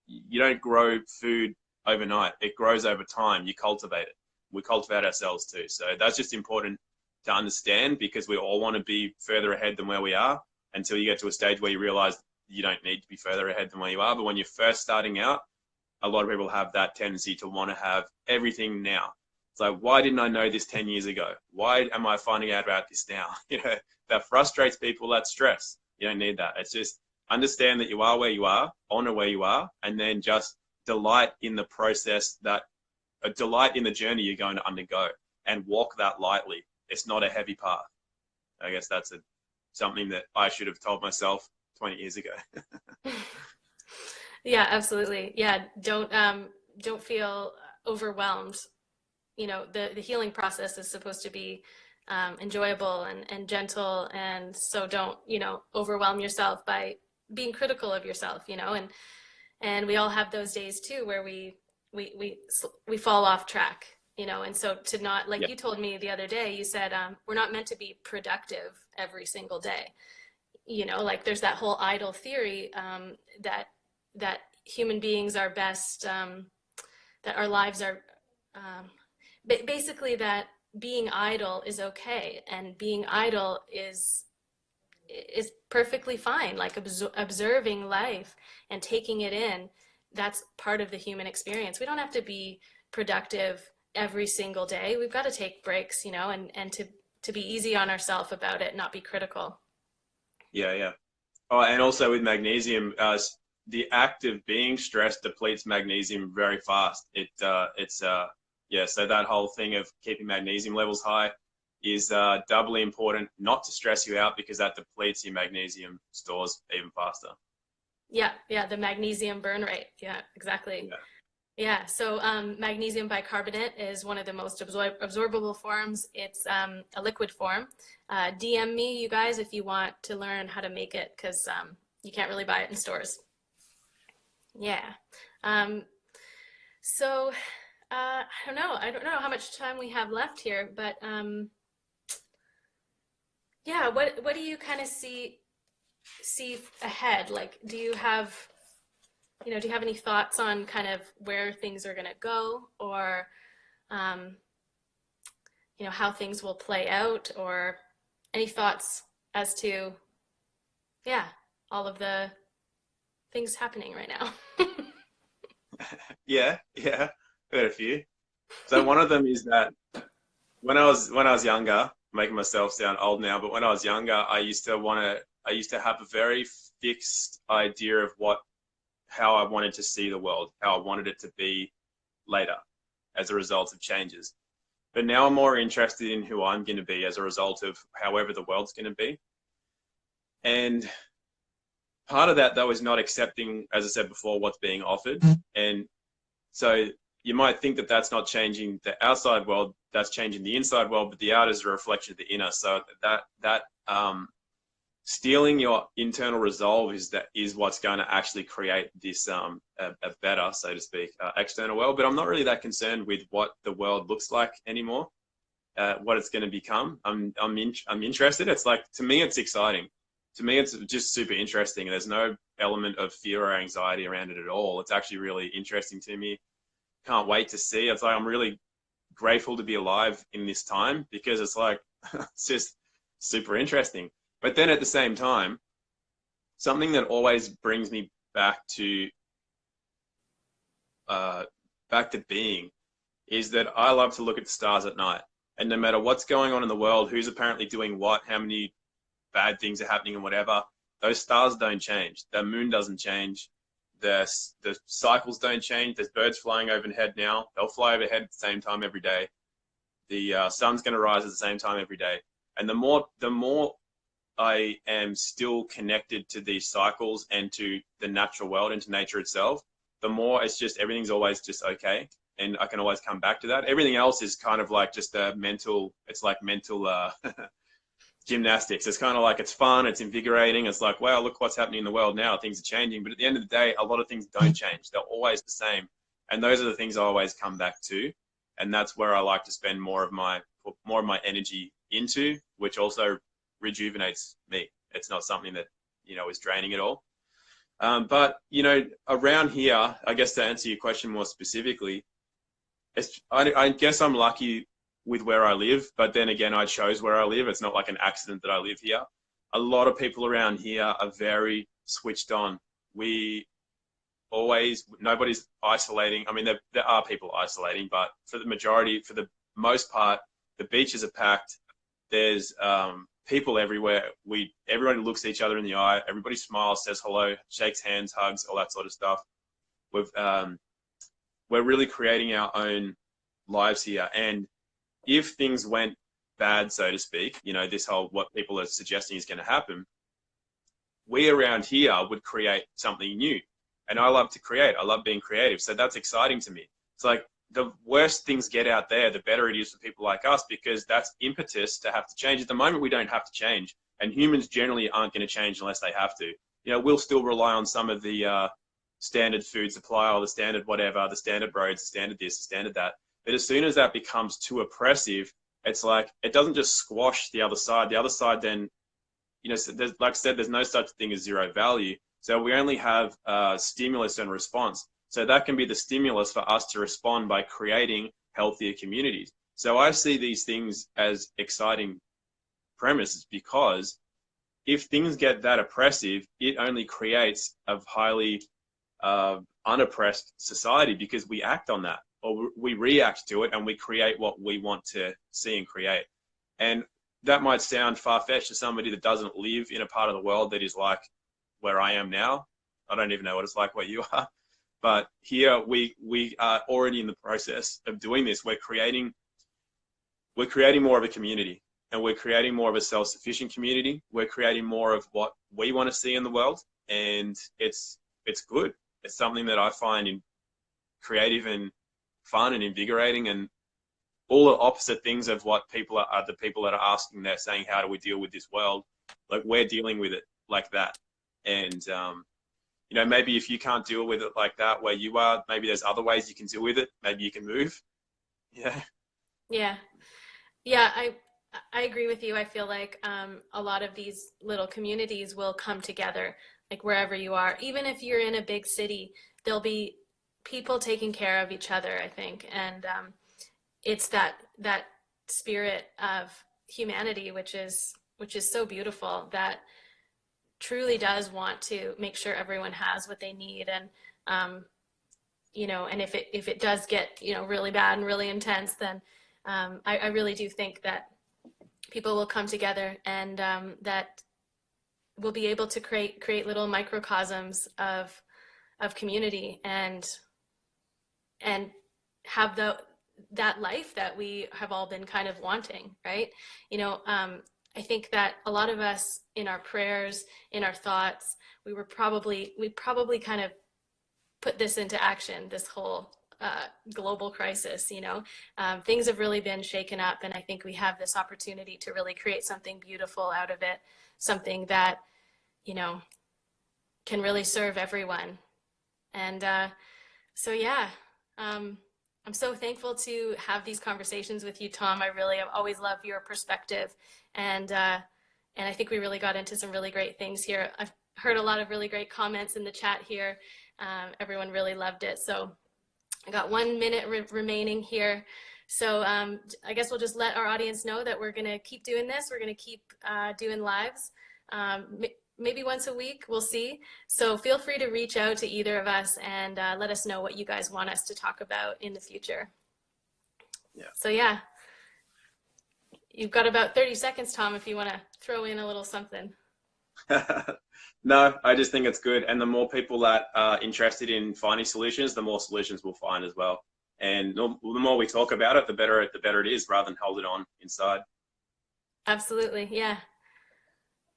you don't grow food overnight. It grows over time. You cultivate it. We cultivate ourselves too. So that's just important to understand, because we all want to be further ahead than where we are, until you get to a stage where you realize you don't need to be further ahead than where you are. But when you're first starting out, a lot of people have that tendency to want to have everything now. It's like, why didn't I know this 10 years ago? Why am I finding out about this now? You know, that frustrates people. That's stress. You don't need that. It's just understand that you are where you are, honor where you are, and then just delight in the process, delight in the journey you're going to undergo, and walk that lightly. It's not a heavy path. I guess that's something that I should have told myself 20 years ago. Yeah, absolutely. Yeah, don't feel overwhelmed. You know, the healing process is supposed to be enjoyable and gentle, and so don't, you know, overwhelm yourself by being critical of yourself, you know, and we all have those days too where we fall off track, you know, and so to not, like, Yeah. you told me the other day, you said we're not meant to be productive every single day. You know, like there's that whole idle theory that human beings are best, that our lives are basically that being idle is okay, and being idle is perfectly fine. Like observing life and taking it in, that's part of the human experience. We don't have to be productive every single day. We've got to take breaks, you know, and to be easy on ourselves about it, not be critical. Yeah. Oh, and also with magnesium, the act of being stressed depletes magnesium very fast. So that whole thing of keeping magnesium levels high is doubly important, not to stress you out, because that depletes your magnesium stores even faster. Yeah, the magnesium burn rate. Yeah, exactly. Yeah, so magnesium bicarbonate is one of the most absorbable forms. It's a liquid form. DM me, you guys, if you want to learn how to make it, because you can't really buy it in stores. Yeah. So I don't know how much time we have left here, but yeah, what do you kind of see ahead? Like, do you have any thoughts on kind of where things are going to go, or how things will play out, or any thoughts as to all of the things happening right now? Yeah, heard a few. So one of them is that when I was younger, making myself sound old now, but when I was younger, I used to have a very fixed idea of how I wanted to see the world, how I wanted it to be later as a result of changes. But now I'm more interested in who I'm going to be as a result of however the world's going to be. And part of that, though, is not accepting, as I said before, what's being offered. And so you might think that that's not changing the outside world, that's changing the inside world, but the outer is a reflection of the inner. So that stealing your internal resolve is what's going to actually create this a better, so to speak, external world. But I'm not really that concerned with what the world looks like anymore, what it's going to become. I'm interested. It's like, to me, it's exciting. To me, it's just super interesting. There's no element of fear or anxiety around it at all. It's actually really interesting to me. Can't wait to see. It's like, I'm really grateful to be alive in this time, because it's like, it's just super interesting. But then at the same time, something that always brings me back to being is that I love to look at the stars at night. And no matter what's going on in the world, who's apparently doing what, how many bad things are happening and whatever, those stars don't change. The moon doesn't change. the cycles don't change. There's birds flying overhead now. They'll fly overhead at the same time every day. The sun's going to rise at the same time every day. And the more I am still connected to these cycles and to the natural world and to nature itself, the more it's just, everything's always just okay. And I can always come back to that. Everything else is kind of like just a mental, it's like mental gymnastics. It's kind of like, it's fun, it's invigorating. It's like, wow, look what's happening in the world now. Things are changing. But at the end of the day, a lot of things don't change. They're always the same. And those are the things I always come back to. And that's where I like to spend more of my energy into, which also rejuvenates me. It's not something that, is draining at all. But, around here, I guess to answer your question more specifically, I guess I'm lucky with where I live, but then again, I chose where I live. It's not like an accident that I live here. A lot of people around here are very switched on. Nobody's isolating. I mean, there are people isolating, but for the most part, the beaches are packed. There's people everywhere. Everybody looks at each other in the eye. Everybody smiles, says hello, shakes hands, hugs, all that sort of stuff. We're really creating our own lives here. And if things went bad, so to speak, this whole, what people are suggesting is going to happen, we around here would create something new. And I love to create. I love being creative. So that's exciting to me. It's like, the worse things get out there, the better it is for people like us, because that's impetus to have to change. At the moment, we don't have to change. And humans generally aren't going to change unless they have to. We'll still rely on some of the standard food supply, or the standard whatever, the standard roads, the standard this, the standard that. But as soon as that becomes too oppressive, it's like, it doesn't just squash the other side. The other side then, like I said, there's no such thing as zero value. So we only have stimulus and response. So that can be the stimulus for us to respond by creating healthier communities. So I see these things as exciting premises, because if things get that oppressive, it only creates a highly unoppressed society, because we act on that, or we react to it, and we create what we want to see and create. And that might sound far-fetched to somebody that doesn't live in a part of the world that is like where I am now. I don't even know what it's like where you are. But here we are already in the process of doing this. We're creating more of a community, and we're creating more of a self-sufficient community. We're creating more of what we want to see in the world, and it's good. It's something that I find creative and fun and invigorating, and all the opposite things of what the people that are asking. They're saying, how do we deal with this world? Like, we're dealing with it like that. And maybe if you can't deal with it like that where you are, maybe there's other ways you can deal with it. Maybe you can move. Yeah. I agree with you. I feel like a lot of these little communities will come together, like wherever you are. Even if you're in a big city, there'll be people taking care of each other, I think. And it's that spirit of humanity, which is so beautiful, that truly does want to make sure everyone has what they need. And and if it does get really bad and really intense, then I really do think that people will come together, and that we'll be able to create little microcosms of community, and have that life that we have all been kind of wanting, right? I think that a lot of us, in our prayers, in our thoughts, we probably kind of put this into action, this whole global crisis. Things have really been shaken up, and I think we have this opportunity to really create something beautiful out of it, something that can really serve everyone. And so yeah, I'm so thankful to have these conversations with you, Tom. I've always loved your perspective, and I think we really got into some really great things here. I've heard a lot of really great comments in the chat here. Everyone really loved it. So I got 1 minute remaining here. So I guess we'll just let our audience know that we're going to keep doing this. We're going to keep doing lives. Maybe once a week, we'll see. So feel free to reach out to either of us and let us know what you guys want us to talk about in the future. Yeah. So yeah, you've got about 30 seconds, Tom, if you want to throw in a little something. No, I just think it's good. And the more people that are interested in finding solutions, the more solutions we'll find as well. And the more we talk about it, the better it is, rather than hold it on inside. Absolutely. Yeah.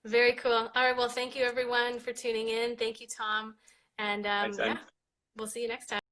Very cool. All right. Well, thank you everyone for tuning in. Thank you, Tom. And Thanks, yeah, Amy. we'll see you next time.